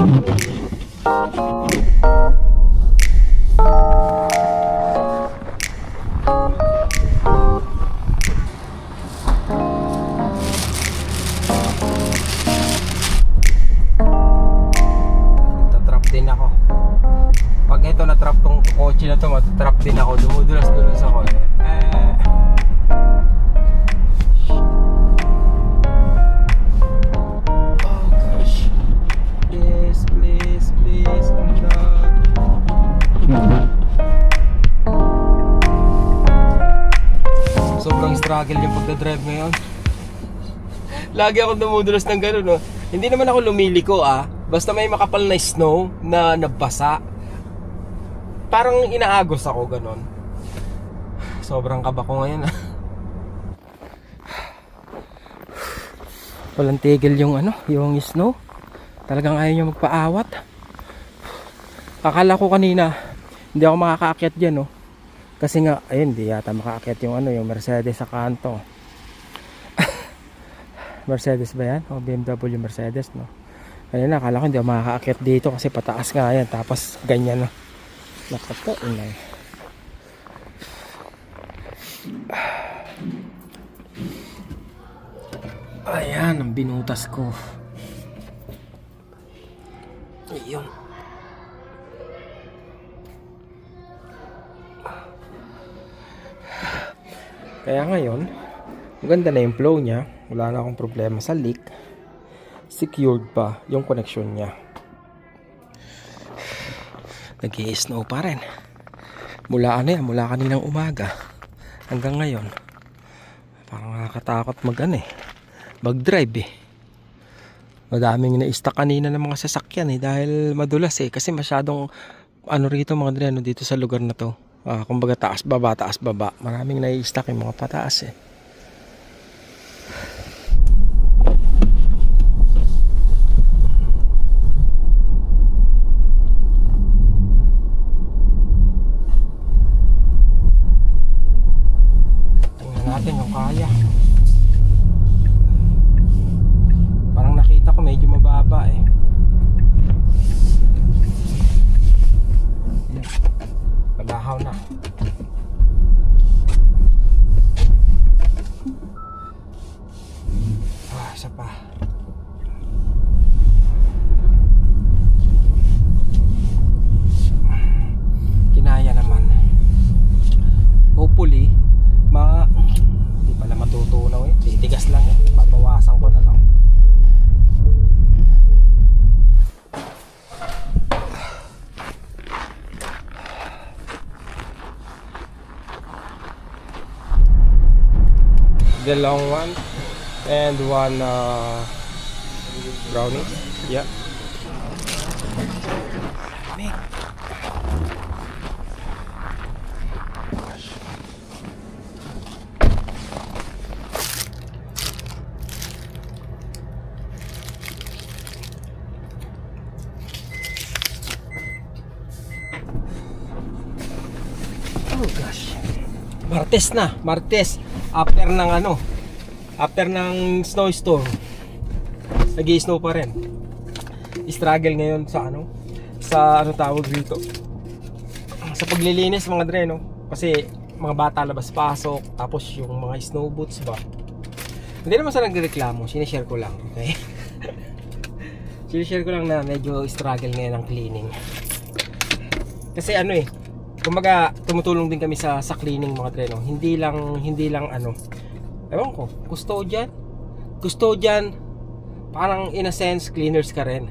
Din ako. Pag ito na-trap tong kotse na to, matatrap din ako. Dumudulas-dulas ako eh. Oh gosh. Please, please, please. Oh God. Sobrang struggle yung pagdadrive ngayon. Lagi ako dumudulas ng gano'n, no? Hindi naman ako lumiliko, basta may makapal na snow na nabasa. Parang inaagos ako ganon. Sobrang kaba ko ngayon. Walang tigil yung yung snow. Talagang ayaw niya magpaawat. Akala ko kanina hindi ako makakaakyat diyan, no. Kasi nga ayun, hindi yata makaakyat yung yung Mercedes sa kanto. Mercedes ba yan? O BMW Mercedes, no? Ayun na, akala ko hindi ako makakaakyat dito kasi pataas nga yan. Tapos ganyan na. Nakato, inay. Ayan, ang binutas ko. Ayun. Kaya ngayon, maganda na yung flow niya. Wala na akong problema sa leak. Secured pa yung connection niya. Nag-i-snow pa rin. Mula mula kaninang umaga hanggang ngayon. Parang nakakatakot mag-drive. Madaming na-stuck kanina ng mga sasakyan dahil madulas kasi masyadong rito mga dreno dito sa lugar na to. Kumbaga taas baba. Maraming na-stuck yung mga pataas natin yung kaya. Parang nakita ko medyo mababa Palahaw na. Isa pa. Kinaya naman. Hopefully hindi pala matutunaw titigas lang babawasan ko na lang. The long one and one brownie. Yeah. Oh gosh. Martes after ng snowstorm. Nag-i-snow pa rin. Struggle ngayon sa tawag dito. Sa paglilinis mga dreno kasi mga bata labas pasok, tapos yung mga snow boots ba. Hindi naman sa nagreklamo, sinishare ko lang, okay? Sinishare ko lang na medyo struggle ngayon ang cleaning. Kasi kumbaga tumutulong din kami sa cleaning mga dreno. Hindi lang ewan ko, custodian, parang in a sense cleaners ka rin.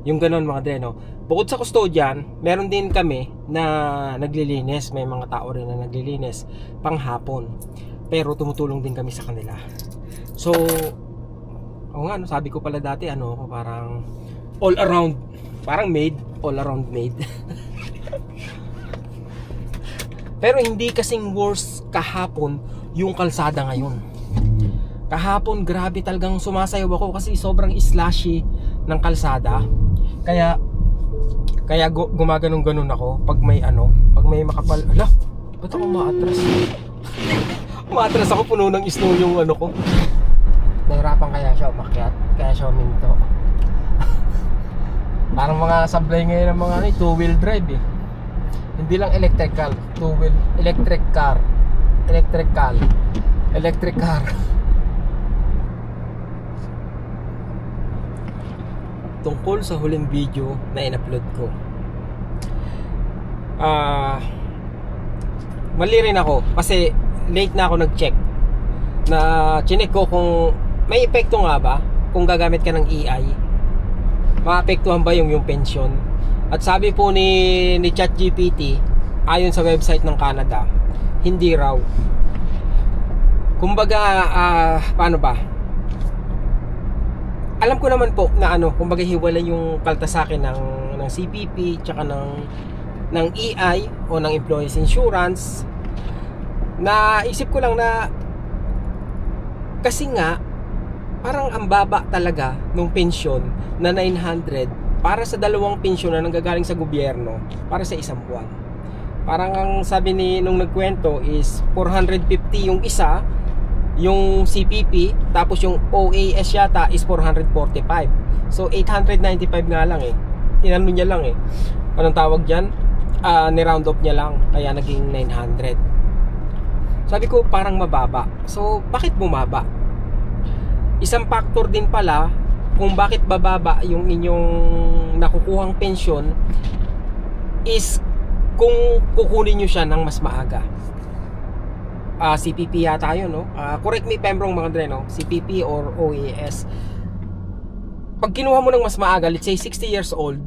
Yung ganon mga dreno. Bukod sa custodian, meron din kami na naglilinis. May mga tao rin na naglilinis panghapon. Pero tumutulong din kami sa kanila. So, sabi ko pala dati ako parang all around, parang maid, all around maid. Pero hindi kasing worse kahapon yung kalsada ngayon. Kahapon grabe talagang sumasayaw ako kasi sobrang slushy ng kalsada. Kaya gumaganong-ganon ako pag may makapal. Ala, ba't ako maatras? Maatras ako, puno ng snow yung ko. Nahirapan kaya siya umakyat, kaya siya huminto. Parang Ang mga sablay ngayon ng mga two-wheel drive eh. Hindi lang electrical, two-wheel, electric car. Tungkol sa huling video na in-upload ko, mali rin ako kasi late na ako nag-check. Na chinek ko kung may epekto nga ba kung gagamit ka ng EI, maapektuhan ba yung pension. At sabi po ni ChatGPT, ayon sa website ng Canada, hindi raw. Kumbaga, paano ba? Alam ko naman po na kumbaga hiwalay yung kaltas sa akin ng CPP tsaka ng EI o ng Employees Insurance. Naisip ko lang na kasi nga parang ang baba talaga nung pensyon na 900 para sa dalawang pensyon na nanggagaling sa gobyerno para sa isang buwan. Parang ang sabi nung nagkwento is 450 yung isa, yung CPP, tapos yung OAS yata is 445. So 895 nga lang eh. Inano niya lang eh. Anong tawag diyan? Ni-round off niya lang kaya naging 900. Sabi ko parang mababa. So bakit bumaba? Isang factor din pala kung bakit bababa yung inyong nakukuhang pensyon is kung kukunin nyo siya ng mas maaga. CPP yata yun, no? Correct me if I'm wrong mga dre, no? CPP or OAS. Pag kinuha mo ng mas maaga, let's say 60 years old,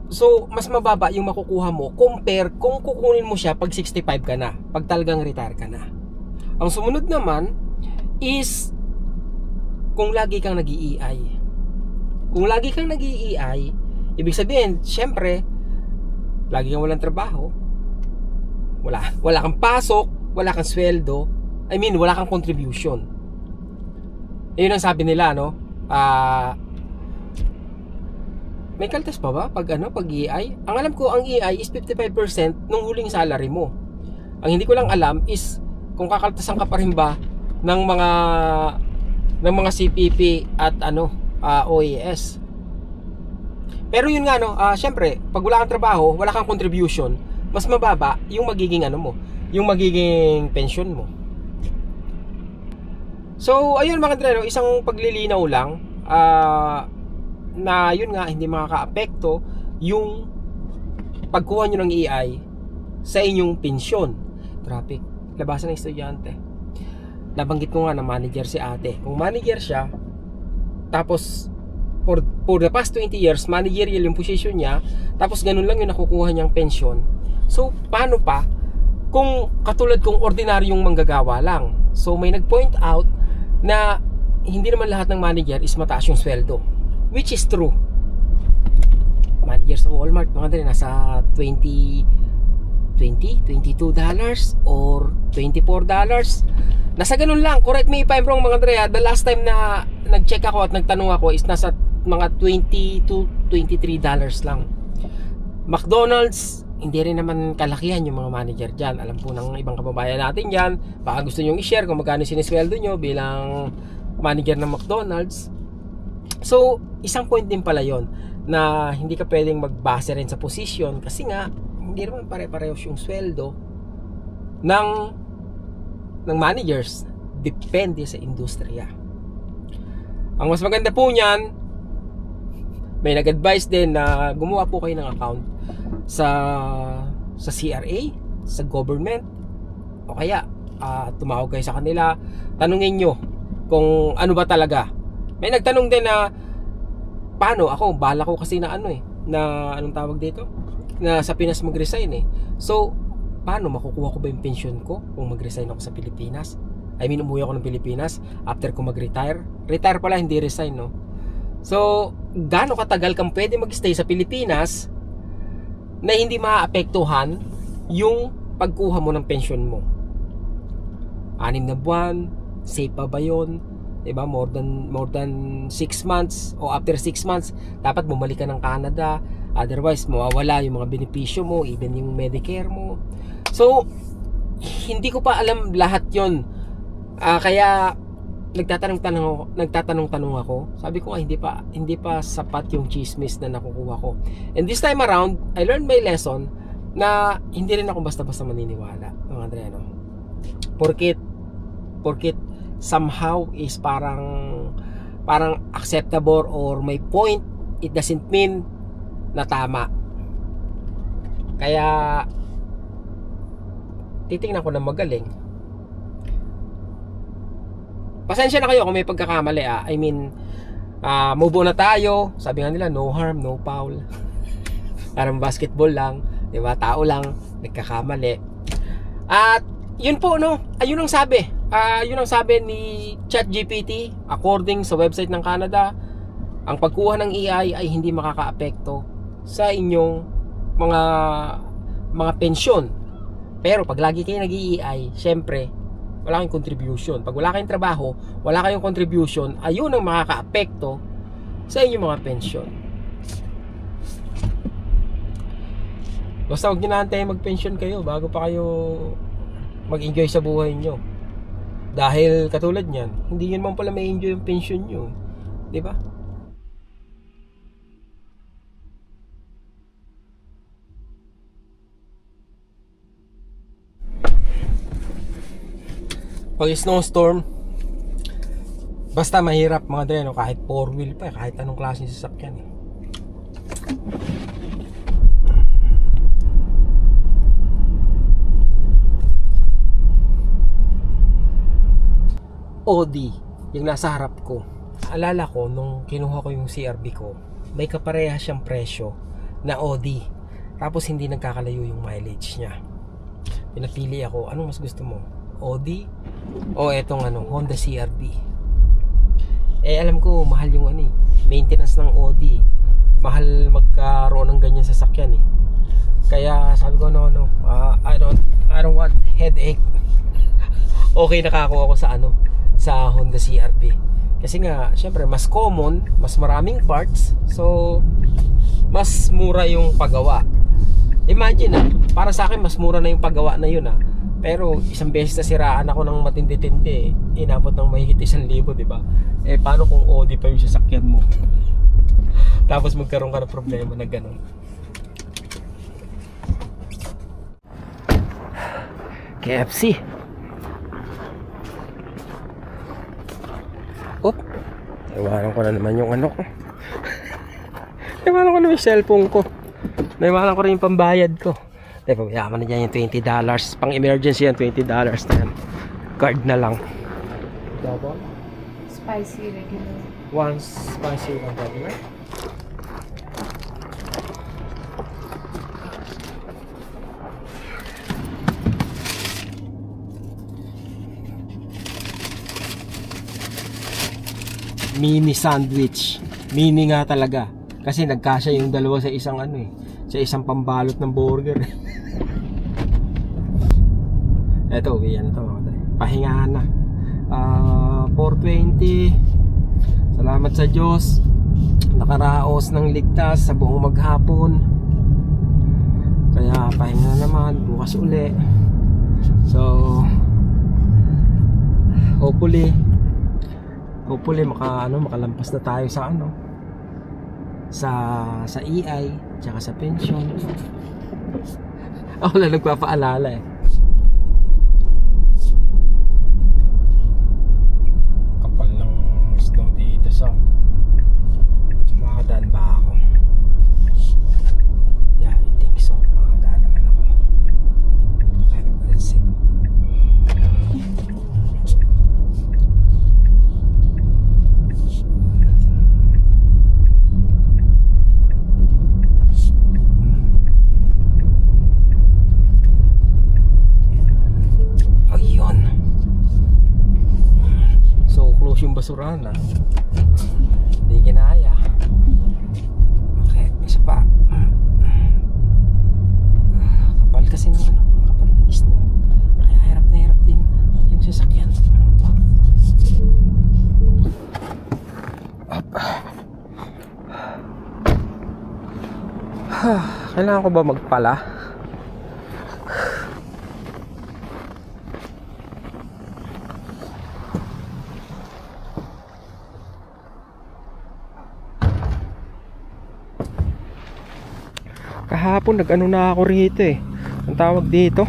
so mas mababa yung makukuha mo compare kung kukunin mo siya pag 65 ka na, pag talagang retire ka na. Ang sumunod naman is kung lagi kang nag-EI. Kung lagi kang nag-EI, ibig sabihin, syempre, lagi kang walang trabaho, wala kang pasok, wala kang sweldo, wala kang contribution. Yun ang sabi nila, no? May kaltas pa ba pag EI? Ang alam ko, ang EI is 55% nung huling salary mo. Ang hindi ko lang alam is kung kakaltasan ka pa rin ba ng mga CPP at OAS. Pero yun nga, syempre, pag wala kang trabaho, wala kang contribution, mas mababa yung magiging yung magiging pension mo. So ayun mga dre, isang paglilinaw lang na yun nga hindi makakaapekto yung pagkuha nyo ng EI sa inyong pensyon. Traffic, labasan ng estudyante. Nabanggit ko nga na manager si ate. Kung manager siya, tapos for the past 20 years managerial yung position niya, tapos ganun lang yung nakukuha niyang pensyon. So paano pa kung katulad kong ordinaryong manggagawa lang? So may nag-point out na hindi naman lahat ng manager is mataas yung sweldo, which is true. Manager sa Walmart mga dre, nasa $22 or $24. Nasa ganun lang. Correct me if I'm wrong mga dre. The last time na nag-check ako at nagtanong ako is nasa mga $20 to $23 lang. McDonald's, hindi rin naman kalakihan yung mga manager dyan. Alam po ng ibang kababayan natin dyan, baka gusto nyo i-share kung magkano sinisweldo nyo bilang manager ng McDonald's. So isang point din pala yon na hindi ka pwedeng magbase rin sa position kasi nga hindi naman pare-parehos yung sweldo ng managers. Depende sa industriya. Ang mas maganda po niyan, may nag-advise din na gumawa po kayo ng account sa CRA, sa government, o kaya tumawag kayo sa kanila, tanungin nyo kung ano ba talaga. May nagtanong din na paano ako, bala ko kasi na na anong tawag dito, na sa Pinas mag-resign so paano makukuha ko ba yung pension ko kung mag-resign ako sa Pilipinas? Umuwi ako ng Pilipinas after ko mag-retire. Retire pala, hindi resign, no? So gaano katagal kang pwede mag-stay sa Pilipinas na hindi maaapektuhan yung pagkuha mo ng pension mo? 6 na buwan, safe pa ba yun? Diba? More than 6 months o after 6 months dapat bumalik ka ng Canada, otherwise mawawala yung mga benepisyo mo, even yung Medicare mo. So hindi ko pa alam lahat yon, kaya nagtatanong ako. Sabi ko hindi pa sapat yung chismis na nakukuha ko. And this time around, I learned my lesson na hindi rin ako basta-basta maniniwala, mga Andre, no? Porkit somehow is parang acceptable or may point, it doesn't mean na tama. Kaya titingnan ko na magaling. Pasensya na kayo kung may pagkakamali, I mean, move on na tayo. Sabi nga nila, no harm, no foul. Parang basketball lang, di ba? Tao lang, nagkakamali. At yun po, no? Ayun ang sabi. Yun ang sabi ni ChatGPT. According sa website ng Canada, ang pagkuha ng AI ay hindi makakaapekto sa inyong mga pensyon. Pero pag lagi kayo nag-i-AI, syempre, wala kayong contribution. Pag wala kayong trabaho, wala kayong contribution, ayun ang makakaapekto sa inyong mga pensyon. Basta huwag nyo na antayin mag-pension kayo bago pa kayo mag-enjoy sa buhay nyo. Dahil katulad nyan, hindi nyo naman pala may enjoy yung pension nyo. Diba? Pag snowstorm, basta mahirap mga Dre, no? Kahit 4-wheel pa, kahit anong klaseng sasakyan eh. Audi, yung nasa harap ko. Alala ko, nung kinuha ko yung CRV ko, may kapareha siyang presyo na Audi. Tapos hindi nagkakalayo yung mileage niya. Pinapili ako, anong mas gusto mo? Audi o etong Honda CRV. Alam ko mahal yung maintenance ng Audi. Mahal magkaroon ng ganyan sasakyan eh. Kaya sabi ko I don't want headache. Okay, nakakuha ko sa Honda CRV. Kasi nga syempre mas common, mas maraming parts, so mas mura yung paggawa. Imagine para sa akin mas mura na yung paggawa na yun Pero isang beses na siraan ako ng matindi-tindi, inabot ng mahigit 1,000, diba? Paano kung Audi pa yung sasakyan mo? Tapos magkaroon ka ng problema na ganun. KFC. Naiwanan ko na naman yung ko. Naiwanan ko na yung cellphone ko. Naiwanan ko rin yung pambayad ko. Pabayaan na dyan yung $20. Pang emergency yan, $20 na yan. Card na lang. Double? Spicy regular. One spicy, one regular. Mini sandwich. Mini nga talaga. Kasi nagkasya yung dalawa sa isang sa isang pambalot ng burger. Eto, yan ito. Pahingahan na. 4:20. Salamat sa Diyos. Nakaraos ng ligtas sa buong maghapon. Kaya pahinga na naman. Bukas uli. So, hopefully makalampas na tayo sa EI tsaka sa pension. Ako na nagpapaalala kapal ng snow dito sa makadaan ba ako? Yeah, I think so. Makadaan naman ako. Okay, let's see. Yung basurahan hindi ginaya. Okay, isa pa. Kapal kasi ng kapal ng snow, kaya hirap na hirap din yung sasakyan. Kailangan ko ba magpala? Kahapon nag-ano na ako rito eh. Ang tawag dito.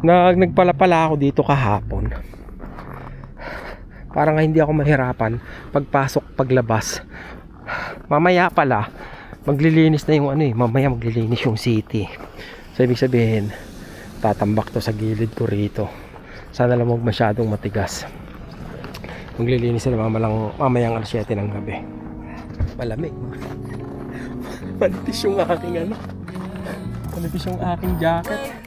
Nagpalapala ako dito kahapon. Para nga hindi ako mahirapan pagpasok, paglabas. Mamaya pala maglilinis na yung ano eh. Mamaya maglilinis yung city. So ibig sabihin, tatambak to sa gilid ko rito. Sana lang huwag masyadong matigas. Maglilinis sila mamayang alas 7 ng gabi. Malamig. Manipis yung aking ano. Manipis yung aking jacket.